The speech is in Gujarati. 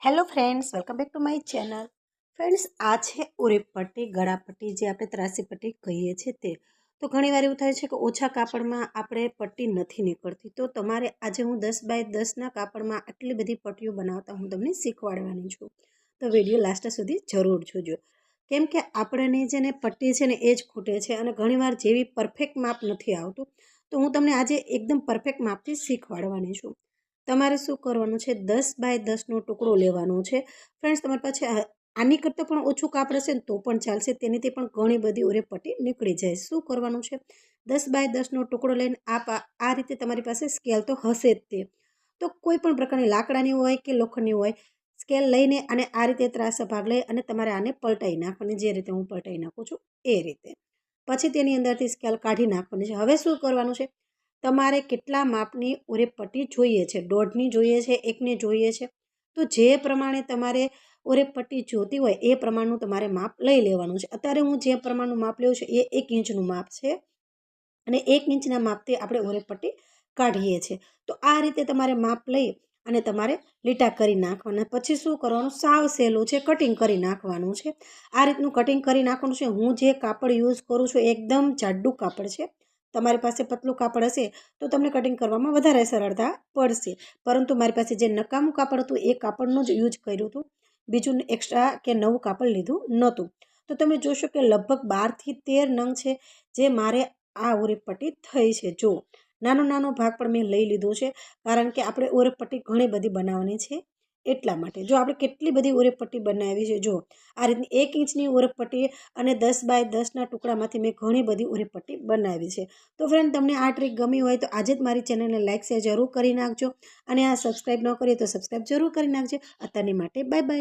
Hello friends, welcome back to my channel. Friends, આ છે ઉરેપ પટ્ટી, ગળા પટ્ટી, જે આપણે ત્રાસી પટ્ટી કહીએ છીએ તે. તો ઘણીવાર એવું થાય છે કે ઓછા કાપડમાં આપણે પટ્ટી નથી નીકળતી. તો તમારે આજે હું 10 બાય 10ના કાપડમાં આટલી બધી પટ્ટીઓ બનાવતા હું તમને શીખવાડવાની છું. તો વિડીયો લાસ્ટ સુધી જરૂર જોજો. કેમ કે આપણને જેને પટ્ટી છે ને એ જ ખૂટે છે અને ઘણીવાર જેવી પરફેક્ટ માપ નથી આવતું. તો હું તમને આજે એકદમ પરફેક્ટ માપથી શીખવાડવાની છું. તમારે શું કરવાનું છે, 10 બાય 10નો ટુકડો લેવાનો છે. ફ્રેન્ડ્સ, તમારી પાસે આની કરતાં પણ ઓછું કાપડ હશે ને તો પણ ચાલશે. તેનીથી પણ ઘણી બધી ઉરેપ પટ્ટી નીકળી જાય. શું કરવાનું છે, 10 બાય 10નો ટુકડો લઈને આ રીતે તમારી પાસે સ્કેલ તો હશે જ તે. તો કોઈ પણ પ્રકારની લાકડાની હોય કે લોખંડની હોય, સ્કેલ લઈને અને આ રીતે ત્રાસા ભાગ લઈ અને તમારે આને પલટાઈ નાખવાની. જે રીતે હું પલટાઈ નાખું છું એ રીતે. પછી તેની અંદરથી સ્કેલ કાઢી નાખવાની છે. હવે શું કરવાનું છે, તમારે કેટલા માપની ઉરેપ પટ્ટી જોઈએ છે, 1.5ની જોઈએ છે, 1ની જોઈએ છે. તો જે પ્રમાણે તમારે ઉરેપ પટ્ટી જોતી હોય એ પ્રમાણનું તમારે માપ લઈ લેવાનું છે. અત્યારે હું જે પ્રમાણનું માપ લેવું છું એ 1 ઇંચનું માપ છે અને 1 ઇંચના માપથી આપણે ઉરેપ પટ્ટી કાઢીએ છીએ. તો આ રીતે તમારે માપ લઈ અને તમારે લીટા કરી નાખવાના. પછી શું કરવાનું, સાવ સહેલું છે, કટિંગ કરી નાખવાનું છે. આ રીતનું કટિંગ કરી નાખવાનું છે. હું જે કાપડ યુઝ કરું છું એકદમ જાડું કાપડ છે. તમારી પાસે પતલું કાપડ હશે તો તમને કટિંગ કરવામાં વધારે સરળતા પડશે. પરંતુ મારી પાસે જે નકામું કાપડ હતું એ કાપડનું જ યુઝ કર્યું હતું. બીજું એક્સ્ટ્રા કે નવું કાપડ લીધું નહોતું. તો તમે જોશો કે લગભગ 12થી 13 નંગ છે જે મારે આ ઉરેપ પટ્ટી થઈ છે. જો નાનો નાનો ભાગ પણ મેં લઈ લીધો છે, કારણ કે આપણે ઉરેપ પટ્ટી ઘણી બધી બનાવવાની છે એટલા માટે. જો આપણે કેટલી બધી ઉરેપ પટ્ટી બનાવી છે, જો આ રીતની 1 ઇંચની ઉરેપ પટ્ટી અને 10 બાય 10ના ટુકડામાંથી મેં ઘણી બધી ઉરેપ પટ્ટી બનાવી છે. તો ફ્રેન્ડ, તમને આ ટ્રીક ગમી હોય તો આજે જ મારી ચેનલને લાઇક શેર જરૂર કરી નાખજો અને આ સબસ્ક્રાઈબ ન કરીએ તો સબસ્ક્રાઈબ જરૂર કરી નાખજો. અત્યારની માટે બાય બાય.